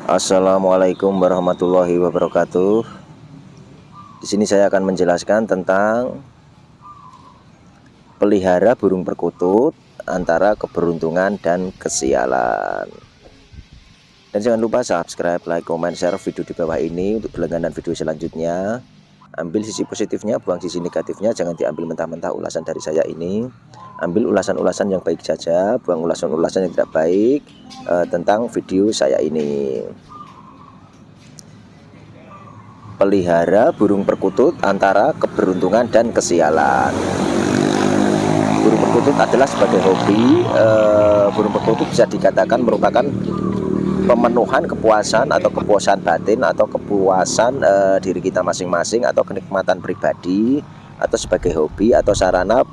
Assalamualaikum warahmatullahi wabarakatuh. Di sini saya akan menjelaskan tentang pelihara burung perkutut antara keberuntungan dan kesialan. Dan jangan lupa subscribe, like, comment, share video di bawah ini untuk berlangganan video selanjutnya. Ambil sisi positifnya, buang sisi negatifnya. Jangan diambil mentah-mentah ulasan dari saya ini. Ambil ulasan-ulasan yang baik saja, buang ulasan-ulasan yang tidak baik tentang video saya ini. Pelihara burung perkutut antara keberuntungan dan kesialan. Burung perkutut adalah sebagai hobi. Burung perkutut bisa dikatakan merupakan pemenuhan kepuasan atau kepuasan batin atau kepuasan diri kita masing-masing atau kenikmatan pribadi atau sebagai hobi atau sarana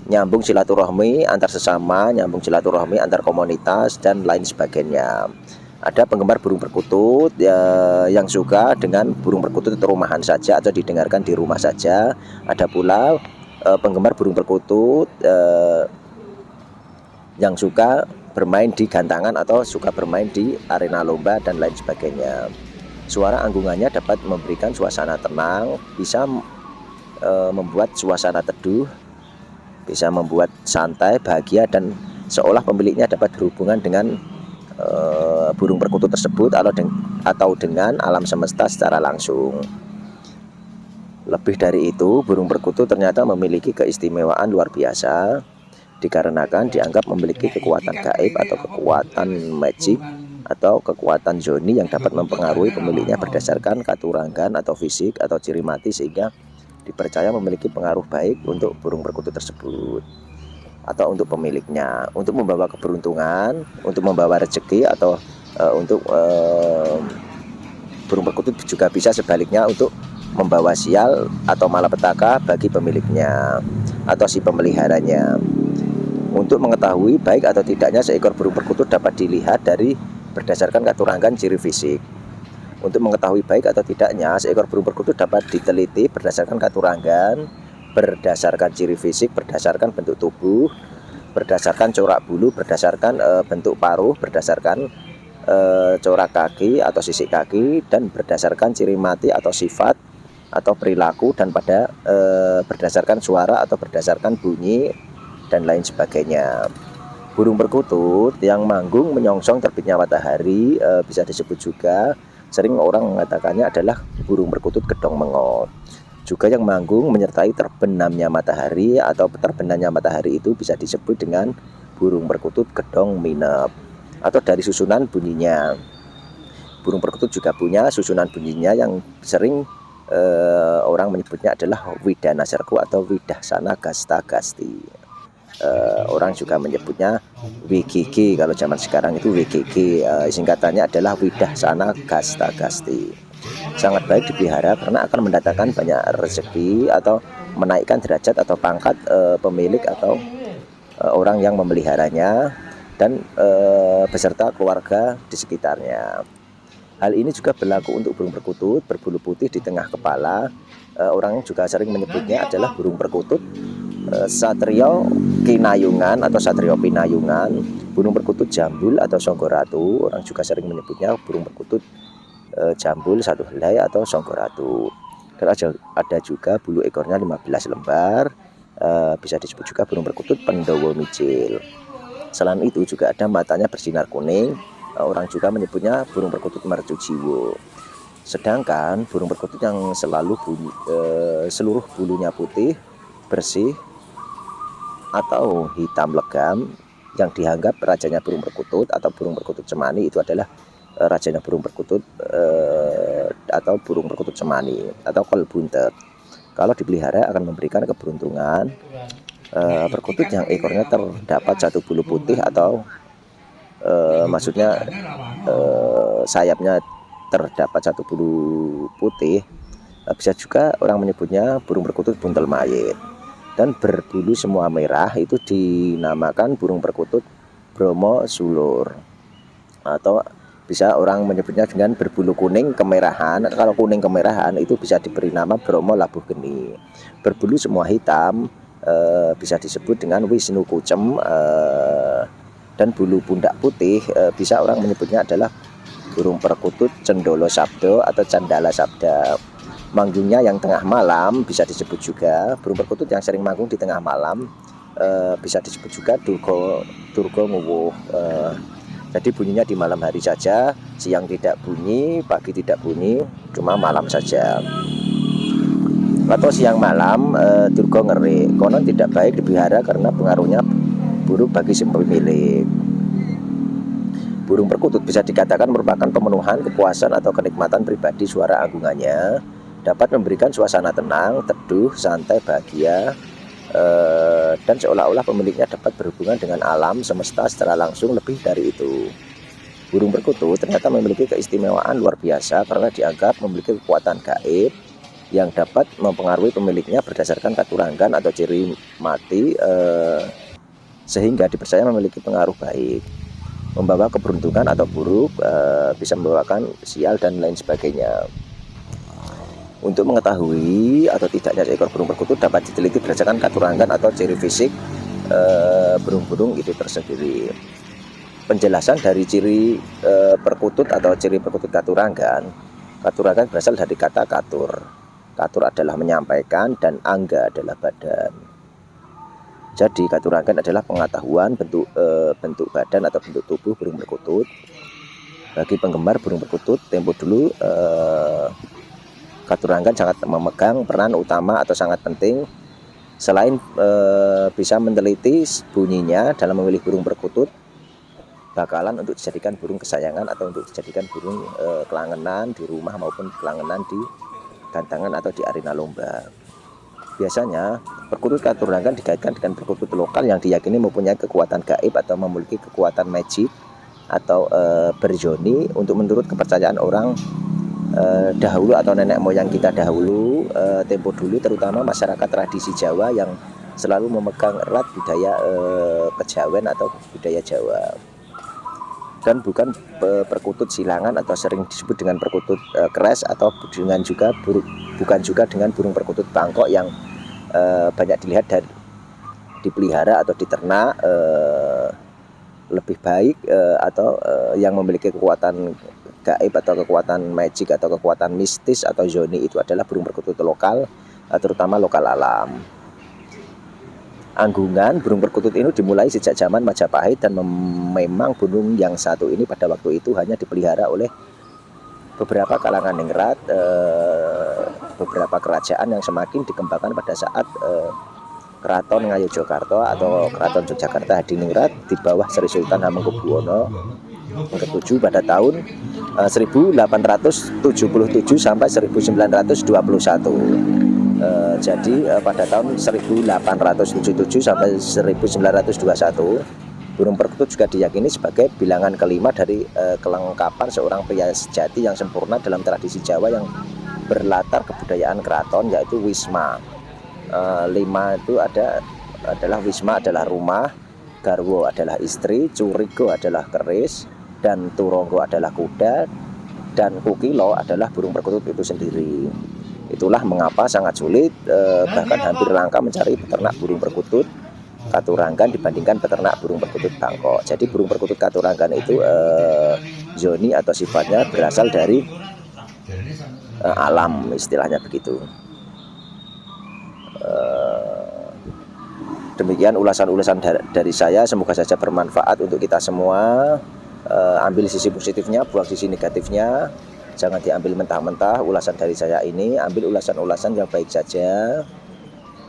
nyambung silaturahmi antar sesama, nyambung silaturahmi antar komunitas dan lain sebagainya. Ada penggemar burung perkutut yang suka dengan burung perkutut itu rumahan saja atau didengarkan di rumah saja. Ada pula penggemar burung perkutut yang suka bermain di gantangan atau suka bermain di arena lomba dan lain sebagainya. Suara anggungannya dapat memberikan suasana tenang, bisa membuat suasana teduh, bisa membuat santai, bahagia, dan seolah pemiliknya dapat berhubungan dengan burung perkutut tersebut atau dengan alam semesta secara langsung. Lebih dari itu, burung perkutut ternyata memiliki keistimewaan luar biasa dikarenakan dianggap memiliki kekuatan gaib atau kekuatan magic atau kekuatan zoni yang dapat mempengaruhi pemiliknya berdasarkan katurangan atau fisik atau ciri mati, sehingga dipercaya memiliki pengaruh baik untuk burung perkutut tersebut atau untuk pemiliknya, untuk membawa keberuntungan, untuk membawa rezeki, atau untuk burung perkutut juga bisa sebaliknya untuk membawa sial atau malapetaka bagi pemiliknya atau si pemeliharanya. Untuk mengetahui baik atau tidaknya seekor burung perkutut dapat dilihat dari berdasarkan katurangan ciri fisik. Untuk mengetahui baik atau tidaknya seekor burung perkutut dapat diteliti berdasarkan katurangan, berdasarkan ciri fisik, berdasarkan bentuk tubuh, berdasarkan corak bulu, berdasarkan bentuk paruh, berdasarkan corak kaki atau sisik kaki, dan berdasarkan ciri mati atau sifat atau perilaku, dan pada berdasarkan suara atau berdasarkan bunyi dan lain sebagainya. Burung perkutut yang manggung menyongsong terbitnya matahari bisa disebut juga, sering orang mengatakannya adalah burung perkutut gedong mengo. Juga yang manggung menyertai terbenamnya matahari atau terbenamnya matahari itu bisa disebut dengan burung perkutut gedong minep atau dari susunan bunyinya. Burung perkutut juga punya susunan bunyinya yang sering orang menyebutnya adalah widana serku atau widaksana gasta gasti. Orang juga menyebutnya WGG, kalau zaman sekarang itu WGG, singkatannya adalah widaksana gasta gasti. Sangat baik dipelihara karena akan mendatangkan banyak rezeki atau menaikkan derajat atau pangkat pemilik atau orang yang memeliharanya dan beserta keluarga di sekitarnya. Hal ini juga berlaku untuk burung perkutut berbulu putih di tengah kepala. Orang juga sering menyebutnya adalah burung perkutut satrio kinayungan atau satrio pinayungan, burung perkutut jambul atau songgoratu. Orang juga sering menyebutnya burung perkutut jambul satu helai atau songgoratu. Dan ada juga bulu ekornya 15 lembar, bisa disebut juga burung perkutut pendowo micil. Selain itu juga ada matanya bersinar kuning, orang juga menyebutnya burung perkutut mercu jiwo. Sedangkan burung perkutut yang seluruh bulunya putih bersih atau hitam legam, yang dianggap rajanya burung perkutut atau burung perkutut cemani itu adalah rajanya burung perkutut atau burung perkutut cemani atau kolbuntet. Kalau dipelihara akan memberikan keberuntungan. Perkutut yang ekornya terdapat satu bulu putih atau maksudnya sayapnya terdapat satu bulu putih, bisa juga orang menyebutnya burung perkutut buntel mayit. Dan berbulu semua merah itu dinamakan burung perkutut bromo sulur, atau bisa orang menyebutnya dengan berbulu kuning kemerahan. Kalau kuning kemerahan itu bisa diberi nama bromo labuh geni. Berbulu semua hitam bisa disebut dengan wisnu kucem, dan bulu pundak putih bisa orang menyebutnya adalah burung perkutut Cendolo Sabdo atau Candala Sabda. Manggungnya yang tengah malam bisa disebut juga burung perkutut yang sering manggung di tengah malam, bisa disebut juga Durga Nguwuh. Jadi bunyinya di malam hari saja, siang tidak bunyi, pagi tidak bunyi, cuma malam saja. Atau siang malam Durga ngerik. Konon tidak baik dipelihara karena pengaruhnya buruk bagi si pemilik. Burung perkutut bisa dikatakan merupakan pemenuhan kepuasan atau kenikmatan pribadi. Suara anggungannya dapat memberikan suasana tenang, teduh, santai, bahagia, dan seolah-olah pemiliknya dapat berhubungan dengan alam semesta secara langsung. Lebih dari itu, burung perkutut ternyata memiliki keistimewaan luar biasa karena dianggap memiliki kekuatan gaib yang dapat mempengaruhi pemiliknya berdasarkan katurangan atau ciri mati, sehingga dipercaya memiliki pengaruh baik, membawa keberuntungan atau buruk, bisa membawakan sial dan lain sebagainya. Untuk mengetahui atau tidaknya seekor burung perkutut dapat diteliti berdasarkan katurangan atau ciri fisik burung-burung itu tersendiri. Penjelasan dari ciri perkutut atau ciri perkutut katurangan. Katurangan berasal dari kata katur. Katur adalah menyampaikan dan angga adalah badan. Jadi katurangan adalah pengetahuan bentuk badan atau bentuk tubuh burung perkutut. Bagi penggemar burung perkutut tempo dulu, katurangan sangat memegang peran utama atau sangat penting. Selain bisa meneliti bunyinya dalam memilih burung perkutut, bakalan untuk dijadikan burung kesayangan atau untuk dijadikan burung kelangenan di rumah maupun kelangenan di gantangan atau di arena lomba. Biasanya perkutut katurangan dikaitkan dengan perkutut lokal yang diyakini mempunyai kekuatan gaib atau memiliki kekuatan magic atau berjoni. Untuk menurut kepercayaan orang dahulu atau nenek moyang kita dahulu, tempo dulu, terutama masyarakat tradisi Jawa yang selalu memegang erat budaya kejawen atau budaya Jawa, dan bukan perkutut silangan atau sering disebut dengan perkutut keres, atau bukan juga dengan burung perkutut bangkok yang banyak dilihat dan dipelihara atau diternak. Lebih baik atau yang memiliki kekuatan gaib atau kekuatan magic atau kekuatan mistis atau zoni itu adalah burung perkutut lokal, terutama lokal alam. Anggungan burung perkutut ini dimulai sejak zaman Majapahit, dan memang burung yang satu ini pada waktu itu hanya dipelihara oleh beberapa kalangan ningrat, beberapa kerajaan yang semakin dikembangkan pada saat Keraton Ngayogyakarta atau Keraton Yogyakarta Hadiningrat di bawah Sri Sultan Hamengkubuwono yang ke-7 pada tahun 1877 sampai 1921. Jadi pada tahun 1877 sampai 1921, burung perkutut juga diyakini sebagai bilangan kelima dari kelengkapan seorang pria sejati yang sempurna dalam tradisi Jawa yang berlatar kebudayaan keraton, yaitu wisma. 5 itu adalah wisma adalah rumah, garwo adalah istri, curigo adalah keris, dan turonggo adalah kuda, dan kukilo adalah burung perkutut itu sendiri. Itulah mengapa sangat sulit, bahkan hampir langka mencari peternak burung perkutut katurangan dibandingkan peternak burung perkutut bangkok. Jadi burung perkutut katurangan itu zoni atau sifatnya berasal dari alam, istilahnya begitu. Demikian ulasan-ulasan dari saya, semoga saja bermanfaat untuk kita semua. Ambil sisi positifnya, buang sisi negatifnya, jangan diambil mentah-mentah ulasan dari saya ini. Ambil ulasan-ulasan yang baik saja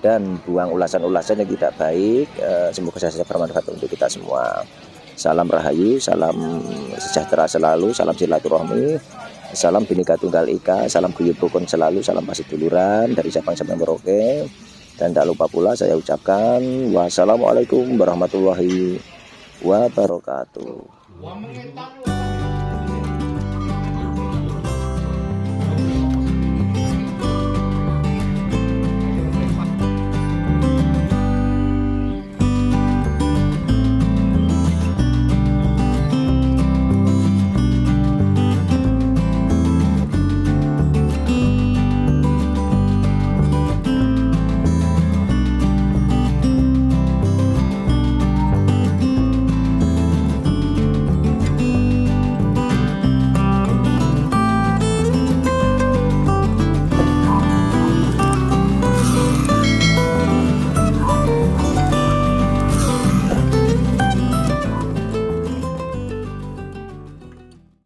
dan buang ulasan-ulasan yang tidak baik. Semoga saja bermanfaat untuk kita semua. Salam Rahayu, salam sejahtera selalu, salam silaturahmi, salam Bhinneka Tunggal Ika, salam guyub rukun selalu, salam pasiduluran dari Sabang sampai Merauke. Dan tak lupa pula saya ucapkan wassalamualaikum warahmatullahi wabarakatuh.